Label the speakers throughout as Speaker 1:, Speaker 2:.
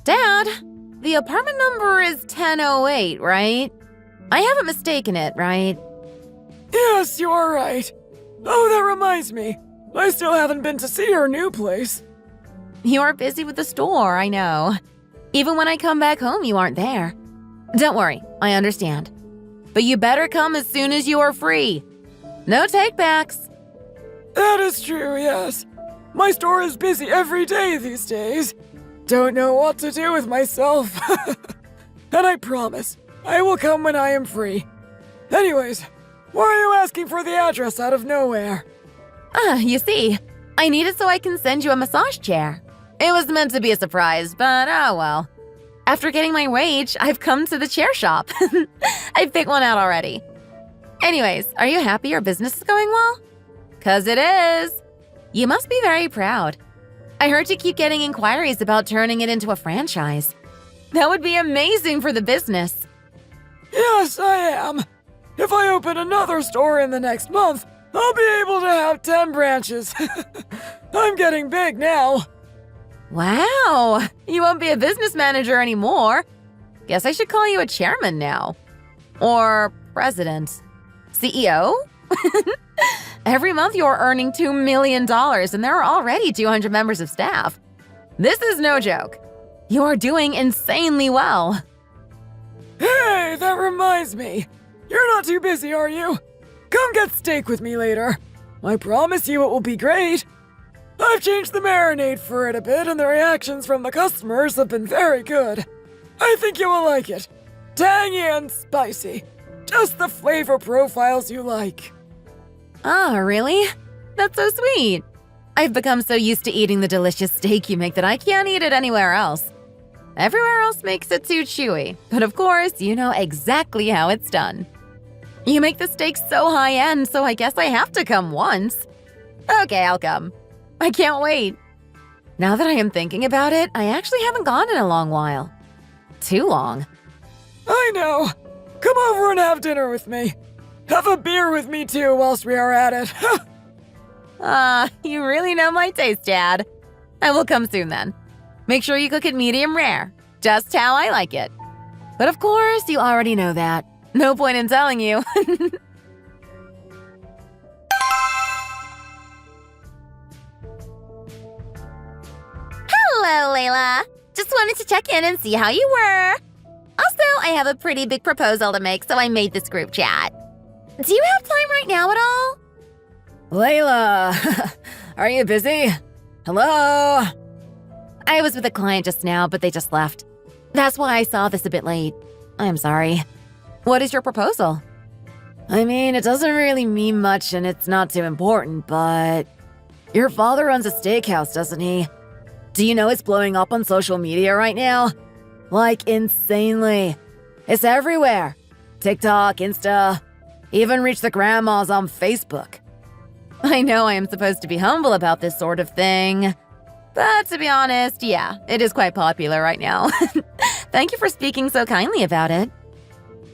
Speaker 1: Dad, the apartment number is 1008, right? I haven't mistaken it, right?
Speaker 2: Yes, you are right. Oh, that reminds me. I still haven't been to see your new place.
Speaker 1: You are busy with the store, I know. Even when I come back home, you aren't there. Don't worry, I understand. But you better come as soon as you are free. No takebacks.
Speaker 2: That is true, yes. My store is busy every day these days. Don't know what to do with myself. And I promise, I will come when I am free. Anyways, why are you asking for the address out of nowhere?
Speaker 1: You see, I need it so I can send you a massage chair. It was meant to be a surprise, but oh well. After getting my wage, I've come to the chair shop. I picked one out already. Anyways, are you happy your business is going well? 'Cause it is. You must be very proud. I heard you keep getting inquiries about turning it into a franchise. That would be amazing for the business.
Speaker 2: Yes, I am. If I open another store in the next month, I'll be able to have 10 branches. I'm getting big now.
Speaker 1: Wow, you won't be a business manager anymore. Guess I should call you a chairman now. Or president. CEO? Every month you are earning $2 million and there are already 200 members of staff. This is no joke. You are doing insanely well.
Speaker 2: Hey, that reminds me. You're not too busy, are you? Come get steak with me later. I promise you it will be great. I've changed the marinade for it a bit and the reactions from the customers have been very good. I think you will like it. Tangy and spicy. Just the flavor profiles you like.
Speaker 1: Oh, really? That's so sweet. I've become so used to eating the delicious steak you make that I can't eat it anywhere else. Everywhere else makes it too chewy, but of course, you know exactly how it's done. You make the steak so high-end, so I guess I have to come once. Okay, I'll come. I can't wait. Now that I am thinking about it, I actually haven't gone in a long while. Too long.
Speaker 2: I know. Come over and have dinner with me. Have a beer with me too whilst we are at it.
Speaker 1: You really know my taste, Dad. I will come soon then. Make sure you cook it medium rare, just how I like it. But of course, you already know that. No point in telling you. Hello, Layla. Just wanted to check in and see how you were. Also, I have a pretty big proposal to make, so I made this group chat. Do you have time right now at all?
Speaker 3: Layla, are you busy? Hello?
Speaker 1: I was with a client just now, but they just left. That's why I saw this a bit late. I'm sorry. What is your proposal?
Speaker 3: I mean, it doesn't really mean much and it's not too important, but your father runs a steakhouse, doesn't he? Do you know it's blowing up on social media right now? Like, insanely. It's everywhere. TikTok, Insta, even reached the grandmas on Facebook.
Speaker 1: I know I am supposed to be humble about this sort of thing. But to be honest, yeah, it is quite popular right now. Thank you for speaking so kindly about it.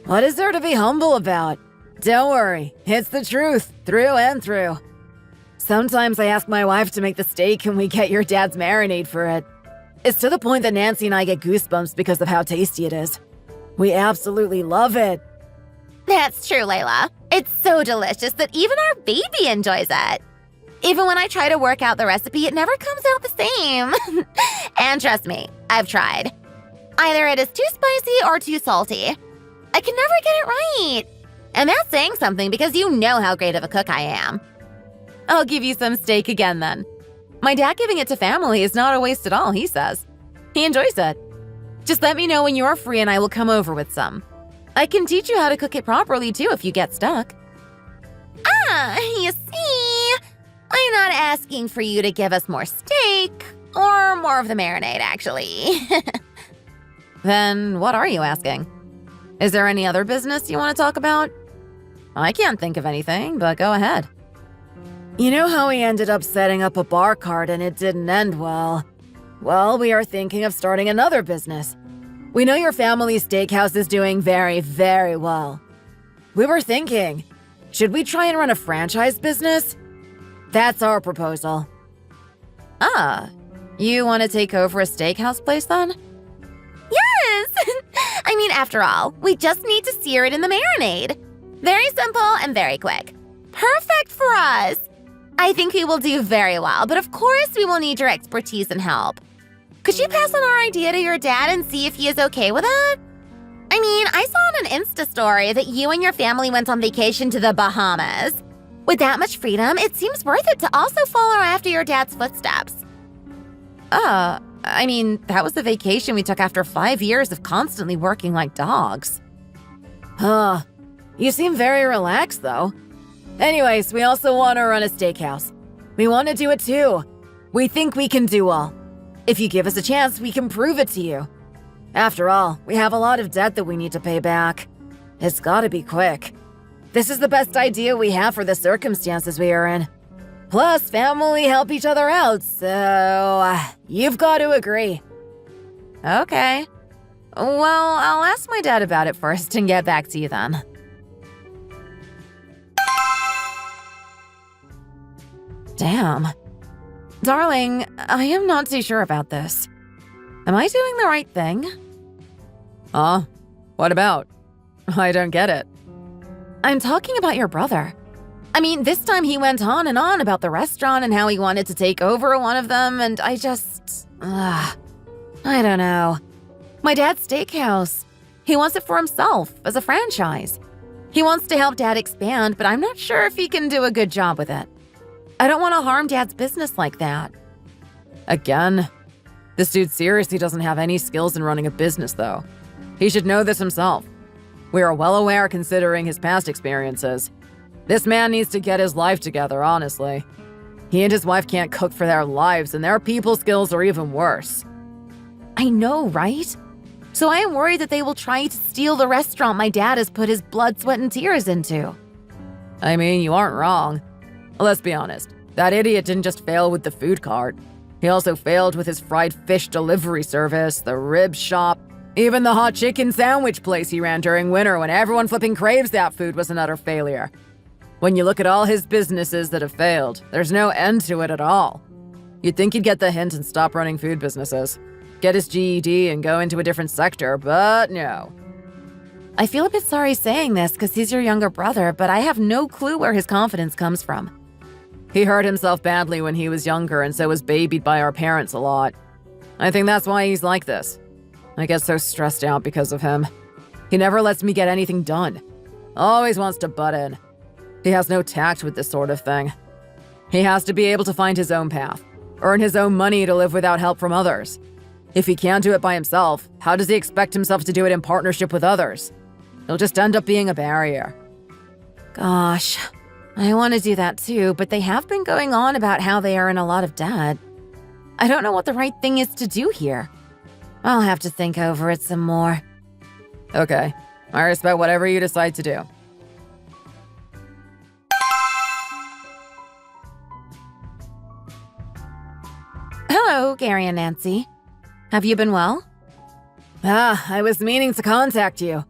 Speaker 3: What is there to be humble about? Don't worry, it's the truth, through and through. Sometimes I ask my wife to make the steak and we get your dad's marinade for it. It's to the point that Nancy and I get goosebumps because of how tasty it is. We absolutely love it.
Speaker 1: That's true, Layla. It's so delicious that even our baby enjoys it. Even when I try to work out the recipe, it never comes out the same. And trust me, I've tried. Either it is too spicy or too salty. I can never get it right. And that's saying something because you know how great of a cook I am. I'll give you some steak again then. My dad giving it to family is not a waste at all, he says. He enjoys it. Just let me know when you're free and I will come over with some. I can teach you how to cook it properly too if you get stuck. You see, I'm not asking for you to give us more steak or more of the marinade, actually. Then what are you asking? Is there any other business you want to talk about? I can't think of anything, but go ahead.
Speaker 3: You know how we ended up setting up a bar cart and it didn't end well? Well, we are thinking of starting another business. We know your family's steakhouse is doing very, very well. We were thinking, should we try and run a franchise business? That's our proposal.
Speaker 1: You want to take over a steakhouse place then? I mean, after all, we just need to sear it in the marinade. Very simple and very quick. Perfect for us. I think we will do very well, but of course we will need your expertise and help. Could you pass on our idea to your dad and see if he is okay with it? I mean, I saw on an Insta story that you and your family went on vacation to the Bahamas. With that much freedom, it seems worth it to also follow after your dad's footsteps.
Speaker 3: I mean, that was the vacation we took after 5 years of constantly working like dogs. Huh. You seem very relaxed, though. Anyways, we also want to run a steakhouse. We want to do it too. We think we can do all. If you give us a chance, we can prove it to you. After all, we have a lot of debt that we need to pay back. It's gotta be quick. This is the best idea we have for the circumstances we are in. Plus, family help each other out, so you've got to agree.
Speaker 1: Okay. Well, I'll ask my dad about it first and get back to you then.
Speaker 3: Damn. Darling, I am not too sure about this. Am I doing the right thing? What about? I don't get it. I'm talking about your brother. I mean, this time he went on and on about the restaurant and how he wanted to take over one of them, and I don't know. My dad's steakhouse. He wants it for himself, as a franchise. He wants to help Dad expand, but I'm not sure if he can do a good job with it. I don't want to harm Dad's business like that. Again? This dude seriously doesn't have any skills in running a business, though. He should know this himself. We are well aware considering his past experiences. This man needs to get his life together, honestly. He and his wife can't cook for their lives, and their people skills are even worse. I know, right? So I am worried that they will try to steal the restaurant my dad has put his blood, sweat, and tears into. I mean, you aren't wrong. Let's be honest. That idiot didn't just fail with the food cart. He also failed with his fried fish delivery service, the rib shop, even the hot chicken sandwich place he ran during winter when everyone flipping craves that food was an utter failure. When you look at all his businesses that have failed, there's no end to it at all. You'd think he'd get the hint and stop running food businesses, get his GED and go into a different sector, but no. I feel a bit sorry saying this because he's your younger brother, but I have no clue where his confidence comes from. He hurt himself badly when he was younger and so was babied by our parents a lot. I think that's why he's like this. I get so stressed out because of him. He never lets me get anything done. Always wants to butt in. He has no tact with this sort of thing. He has to be able to find his own path, earn his own money to live without help from others. If he can't do it by himself, how does he expect himself to do it in partnership with others? He'll just end up being a barrier. Gosh, I want to do that too, but they have been going on about how they are in a lot of debt. I don't know what the right thing is to do here. I'll have to think over it some more. Okay, I respect whatever you decide to do.
Speaker 1: Hello, Gary and Nancy. Have you been well?
Speaker 3: I was meaning to contact you.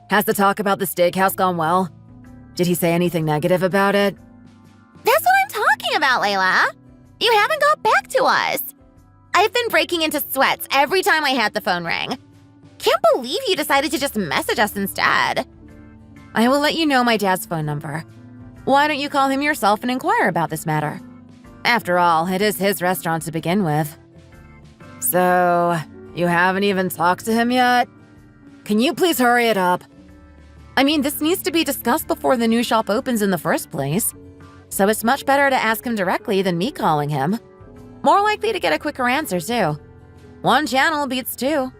Speaker 3: Has the talk about the steakhouse gone well? Did he say anything negative about it?
Speaker 1: That's what I'm talking about, Layla. You haven't got back to us. I've been breaking into sweats every time I had the phone ring. Can't believe you decided to just message us instead.
Speaker 3: I will let you know my dad's phone number. Why don't you call him yourself and inquire about this matter? After all, it is his restaurant to begin with. So, you haven't even talked to him yet? Can you please hurry it up? I mean, this needs to be discussed before the new shop opens in the first place. So it's much better to ask him directly than me calling him. More likely to get a quicker answer, too. One channel beats two.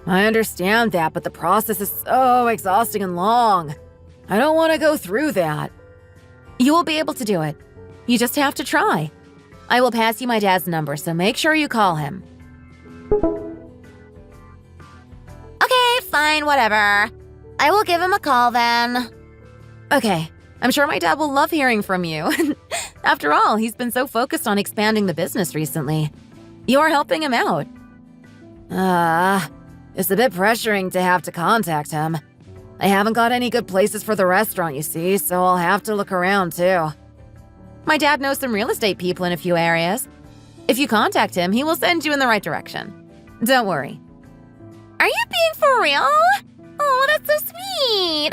Speaker 3: I understand that, but the process is so exhausting and long. I don't want to go through that. You will be able to do it. You just have to try. I will pass you my dad's number, so make sure you call him.
Speaker 1: Okay, fine, whatever. I will give him a call then.
Speaker 3: Okay, I'm sure my dad will love hearing from you. After all, he's been so focused on expanding the business recently. You are helping him out. It's a bit pressuring to have to contact him. I haven't got any good places for the restaurant, you see, so I'll have to look around too. My dad knows some real estate people in a few areas. If you contact him, he will send you in the right direction. Don't worry.
Speaker 1: Are you being for real? Oh, that's so sweet.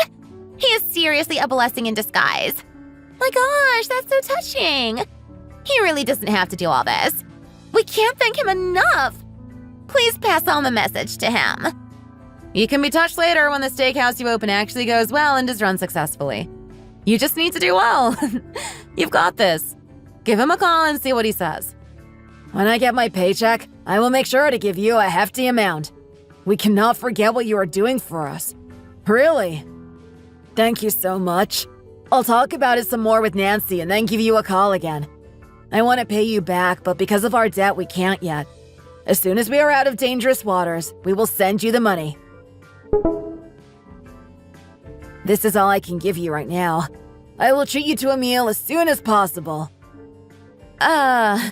Speaker 1: He is seriously a blessing in disguise. My gosh, that's so touching. He really doesn't have to do all this. We can't thank him enough. Please pass on the message to him.
Speaker 3: You can be touched later when the steakhouse you open actually goes well and is run successfully. You just need to do well. You've got this. Give him a call and see what he says. When I get my paycheck, I will make sure to give you a hefty amount. We cannot forget what you are doing for us. Really. Thank you so much. I'll talk about it some more with Nancy and then give you a call again. I want to pay you back, but because of our debt, we can't yet. As soon as we are out of dangerous waters, we will send you the money. This is all I can give you right now. I will treat you to a meal as soon as possible. I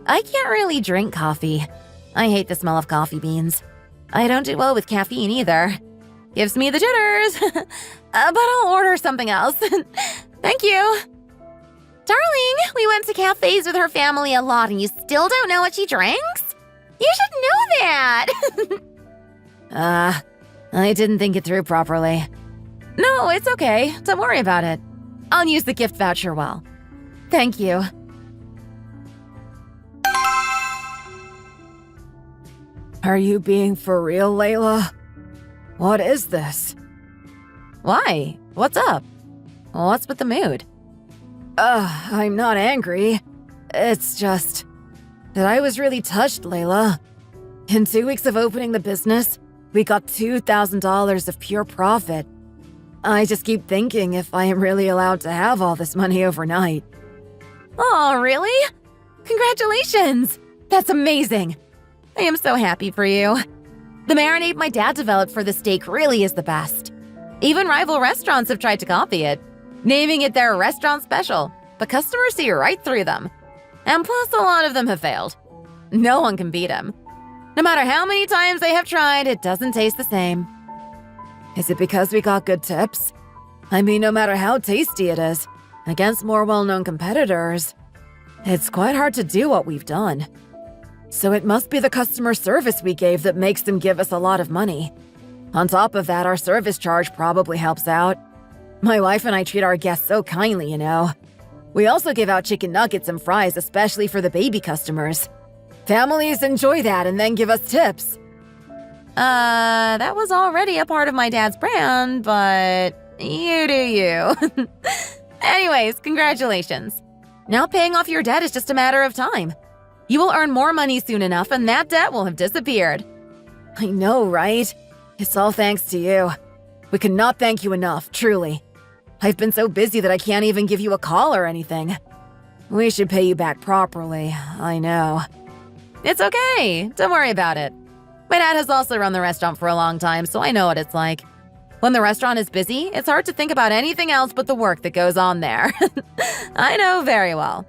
Speaker 3: can't really drink coffee. I hate the smell of coffee beans. I don't do well with caffeine either. Gives me the jitters. But I'll order something else. Thank you.
Speaker 1: Darling, we went to cafes with her family a lot and you still don't know what she drinks? You should know that.
Speaker 3: I didn't think it through properly. No, it's okay. Don't worry about it. I'll use the gift voucher well. Thank you. Are you being for real, Layla? What is this? Why? What's up? What's with the mood? I'm not angry. It's just that I was really touched, Layla. In 2 weeks of opening the business, we got $2,000 of pure profit. I just keep thinking if I am really allowed to have all this money overnight. Oh, really? Congratulations! That's amazing! I am so happy for you. The marinade my dad developed for the steak really is the best. Even rival restaurants have tried to copy it, naming it their restaurant special, but customers see right through them. And plus, a lot of them have failed. No one can beat them. No matter how many times they have tried, it doesn't taste the same. Is it because we got good tips? I mean, no matter how tasty it is, against more well-known competitors, it's quite hard to do what we've done. So it must be the customer service we gave that makes them give us a lot of money. On top of that, our service charge probably helps out. My wife and I treat our guests so kindly, you know. We also give out chicken nuggets and fries, especially for the baby customers. Families enjoy that and then give us tips. That was already a part of my dad's brand, but you do you. Anyways, congratulations. Now paying off your debt is just a matter of time. You will earn more money soon enough and that debt will have disappeared. I know, right? It's all thanks to you. We cannot thank you enough, truly. I've been so busy that I can't even give you a call or anything. We should pay you back properly, I know. It's okay, don't worry about it. My dad has also run the restaurant for a long time, so I know what it's like. When the restaurant is busy, it's hard to think about anything else but the work that goes on there. I know very well.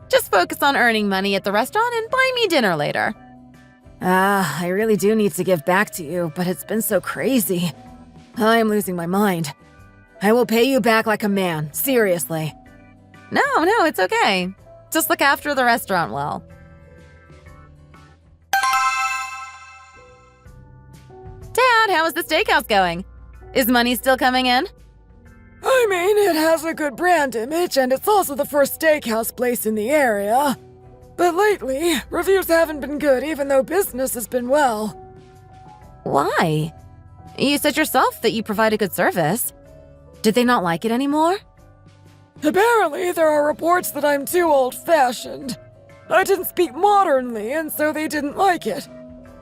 Speaker 3: Just focus on earning money at the restaurant and buy me dinner later. I really do need to give back to you, but it's been so crazy. I am losing my mind. I will pay you back like a man, seriously. No, it's okay. Just look after the restaurant well. Dad, how is the steakhouse going? Is money still coming in?
Speaker 2: I mean, it has a good brand image, and it's also the first steakhouse place in the area. But lately, reviews haven't been good even though business has been well.
Speaker 3: Why? You said yourself that you provide a good service. Did they not like it anymore?
Speaker 2: Apparently, there are reports that I'm too old-fashioned. I didn't speak modernly, and so they didn't like it.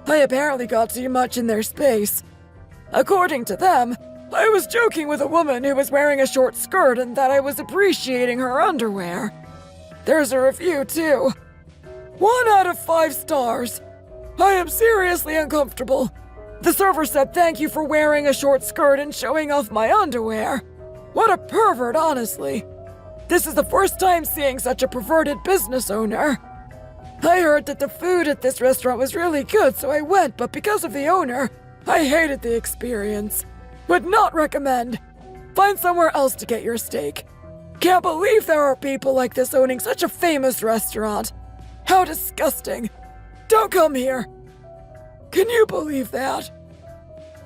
Speaker 2: I apparently got too much in their space. According to them, I was joking with a woman who was wearing a short skirt and that I was appreciating her underwear. There's a review, too. 1 out of 5 stars. I am seriously uncomfortable. The server said thank you for wearing a short skirt and showing off my underwear. What a pervert, honestly. This is the first time seeing such a perverted business owner. I heard that the food at this restaurant was really good, so I went, but because of the owner, I hated the experience. Would not recommend. Find somewhere else to get your steak. Can't believe there are people like this owning such a famous restaurant. How disgusting. Don't come here. Can you believe that?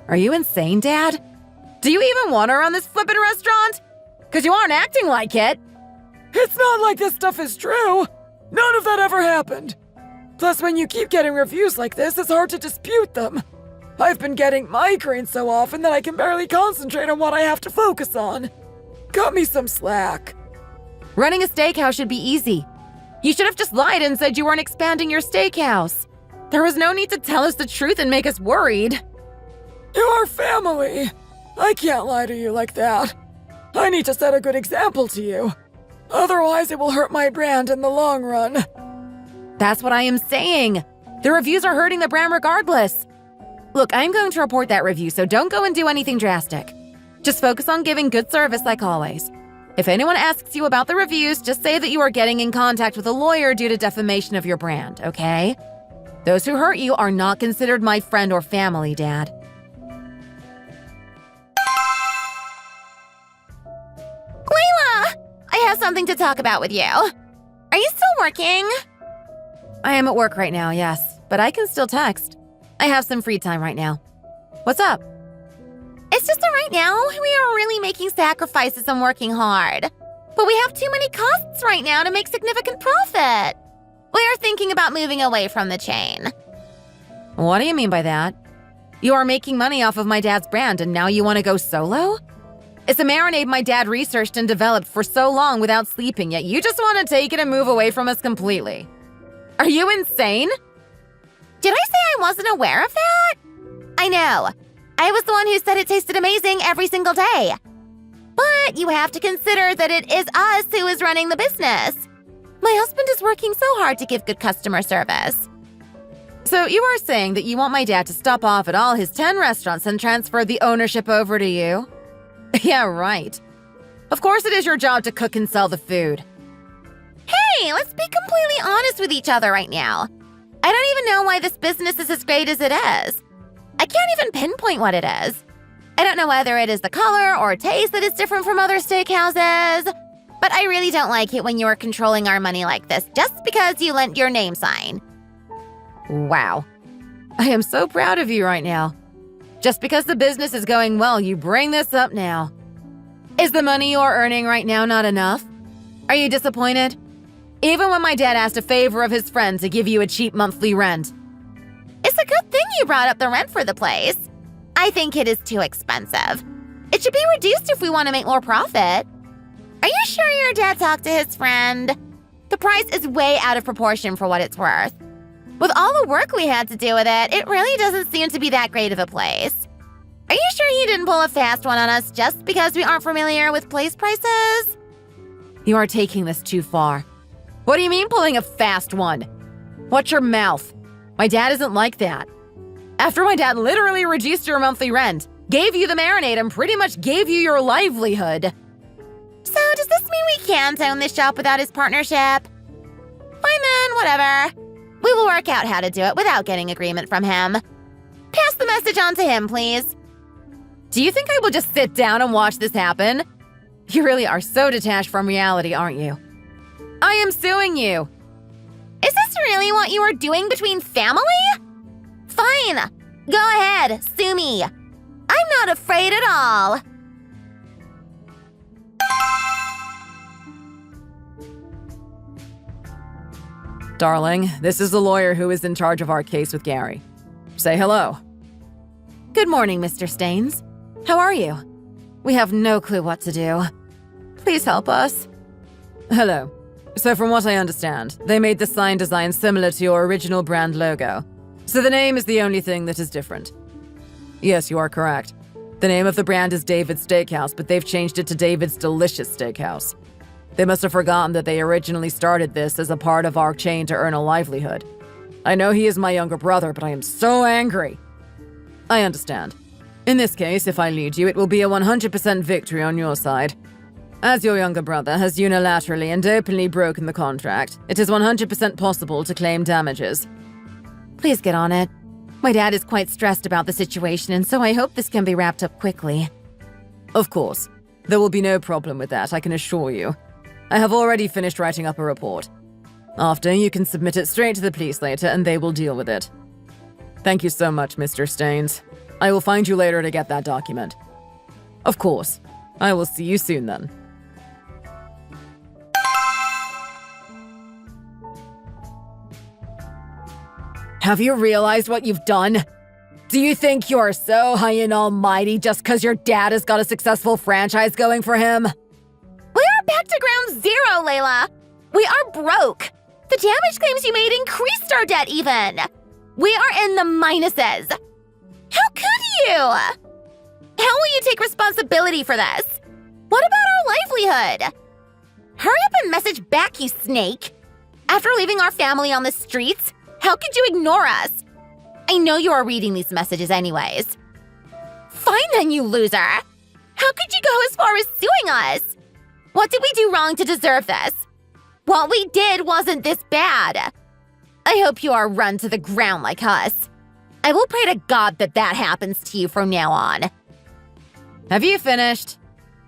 Speaker 3: Are you insane, Dad? Do you even want to run this flippin' restaurant? Because you aren't acting like it.
Speaker 2: It's not like this stuff is true. None of that ever happened. Plus, when you keep getting reviews like this, it's hard to dispute them. I've been getting migraines so often that I can barely concentrate on what I have to focus on. Cut me some slack.
Speaker 3: Running a steakhouse should be easy. You should have just lied and said you weren't expanding your steakhouse. There was no need to tell us the truth and make us worried.
Speaker 2: You are family. I can't lie to you like that. I need to set a good example to you. Otherwise, it will hurt my brand in the long run.
Speaker 3: That's what I am saying. The reviews are hurting the brand regardless. Look, I'm going to report that review, so don't go and do anything drastic. Just focus on giving good service like always. If anyone asks you about the reviews, just say that you are getting in contact with a lawyer due to defamation of your brand, okay? Those who hurt you are not considered my friend or family, Dad.
Speaker 1: Layla! I have something to talk about with you. Are you still working?
Speaker 3: I am at work right now, yes, but I can still text. I have some free time right now. What's up?
Speaker 1: It's just that right now, we are really making sacrifices and working hard. But we have too many costs right now to make significant profit. We are thinking about moving away from the chain.
Speaker 3: What do you mean by that? You are making money off of my dad's brand and now you want to go solo? It's a marinade my dad researched and developed for so long without sleeping, yet you just want to take it and move away from us completely. Are you insane?
Speaker 1: Did I say I wasn't aware of that? I know. I was the one who said it tasted amazing every single day. But you have to consider that it is us who is running the business. My husband is working so hard to give good customer service.
Speaker 3: So you are saying that you want my dad to stop off at all his 10 restaurants and transfer the ownership over to you? Yeah, right. Of course it is your job to cook and sell the food.
Speaker 1: Hey, let's be completely honest with each other right now. I don't even know why this business is as great as it is. I can't even pinpoint what it is. I don't know whether it is the color or taste that is different from other steakhouses. But I really don't like it when you are controlling our money like this just because you lent your name sign.
Speaker 3: Wow. I am so proud of you right now. Just because the business is going well, you bring this up now. Is the money you are earning right now not enough? Are you disappointed? Even when my dad asked a favor of his friend to give you a cheap monthly rent.
Speaker 1: It's a good thing you brought up the rent for the place. I think it is too expensive. It should be reduced if we want to make more profit. Are you sure your dad talked to his friend? The price is way out of proportion for what it's worth. With all the work we had to do with it, it really doesn't seem to be that great of a place. Are you sure you didn't pull a fast one on us just because we aren't familiar with place prices?
Speaker 3: You are taking this too far. What do you mean pulling a fast one? Watch your mouth. My dad isn't like that. After my dad literally reduced your monthly rent, gave you the marinade, and pretty much gave you your livelihood.
Speaker 1: So does this mean we can't own this shop without his partnership? Fine then, whatever. We will work out how to do it without getting agreement from him. Pass the message on to him, please.
Speaker 3: Do you think I will just sit down and watch this happen? You really are so detached from reality, aren't you? I am suing you.
Speaker 1: Is this really what you are doing between family? Fine. Go ahead, sue me. I'm not afraid at all.
Speaker 3: Darling, this is the lawyer who is in charge of our case with Gary. Say hello. Good morning, Mr. Staines. How are you? We have no clue what to do. Please help us. Hello. So from what I understand, they made the sign design similar to your original brand logo. So the name is the only thing that is different. Yes, you are correct. The name of the brand is David's Steakhouse, but they've changed it to David's Delicious Steakhouse. They must have forgotten that they originally started this as a part of our chain to earn a livelihood. I know he is my younger brother, but I am so angry. I understand. In this case, if I lead you, it will be a 100% victory on your side. As your younger brother has unilaterally and openly broken the contract, it is 100% possible to claim damages. Please get on it. My dad is quite stressed about the situation, and so I hope this can be wrapped up quickly. Of course. There will be no problem with that, I can assure you. I have already finished writing up a report. After, you can submit it straight to the police later, and they will deal with it. Thank you so much, Mr. Staines. I will find you later to get that document. Of course. I will see you soon then. Have you realized what you've done? Do you think you're so high and almighty just because your dad has got a successful franchise going for him?
Speaker 1: We are back to ground zero, Layla. We are broke. The damage claims you made increased our debt even. We are in the minuses. How could you? How will you take responsibility for this? What about our livelihood? Hurry up and message back, you snake. After leaving our family on the streets, how could you ignore us? I know you are reading these messages anyways. Fine then, you loser. How could you go as far as suing us? What did we do wrong to deserve this? What we did wasn't this bad. I hope you are run to the ground like us. I will pray to God that that happens to you from now on.
Speaker 3: Have you finished?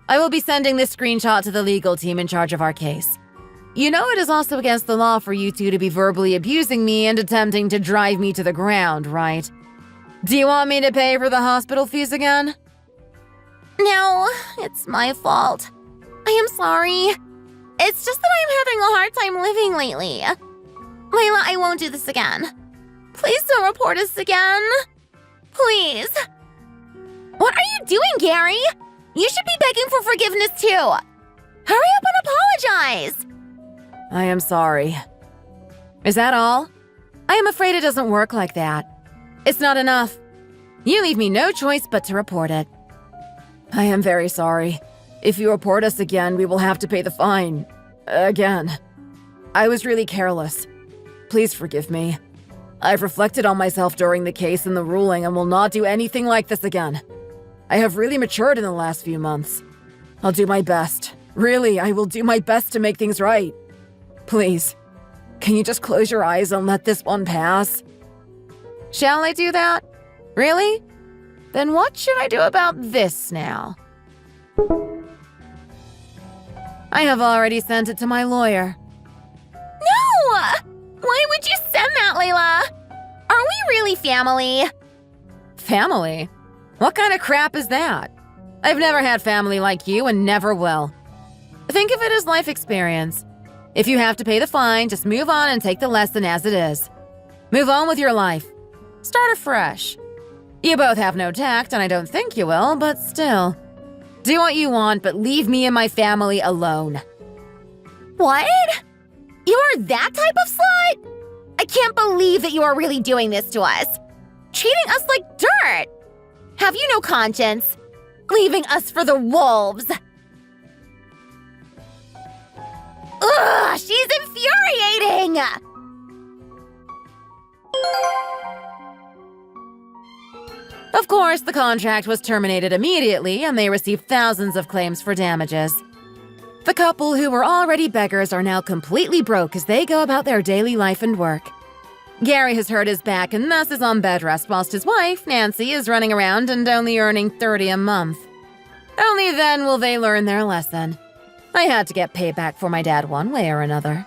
Speaker 3: I will be sending this screenshot to the legal team in charge of our case. You know it is also against the law for you two to be verbally abusing me and attempting to drive me to the ground, right? Do you want me to pay for the hospital fees again?
Speaker 1: No, it's my fault. I am sorry. It's just that I'm having a hard time living lately. Layla, I won't do this again. Please don't report us again. Please. What are you doing, Gary? You should be begging for forgiveness too. Hurry up and apologize.
Speaker 3: I am sorry. Is that all? I am afraid it doesn't work like that. It's not enough. You leave me no choice but to report it. I am very sorry. If you report us again, we will have to pay the fine. Again. I was really careless. Please forgive me. I've reflected on myself during the case and the ruling and will not do anything like this again. I have really matured in the last few months. I'll do my best. Really, I will do my best to make things right. Please, can you just close your eyes and let this one pass? Shall I do that? Really? Then what should I do about this now? I have already sent it to my lawyer.
Speaker 1: No! Why would you send that, Layla? Are we really family?
Speaker 3: Family? What kind of crap is that? I've never had family like you and never will. Think of it as life experience. If you have to pay the fine, just move on and take the lesson as it is. Move on with your life. Start afresh. You both have no tact, and I don't think you will, but still. Do what you want, but leave me and my family alone.
Speaker 1: What? You are that type of slut? I can't believe that you are really doing this to us. Treating us like dirt. Have you no conscience? Leaving us for the wolves. Ugh, she's infuriating!
Speaker 3: Of course, the contract was terminated immediately, and they received thousands of claims for damages. The couple, who were already beggars, are now completely broke as they go about their daily life and work. Gary has hurt his back and thus is on bed rest, whilst his wife, Nancy, is running around and only earning $30 a month. Only then will they learn their lesson. I had to get payback for my dad one way or another.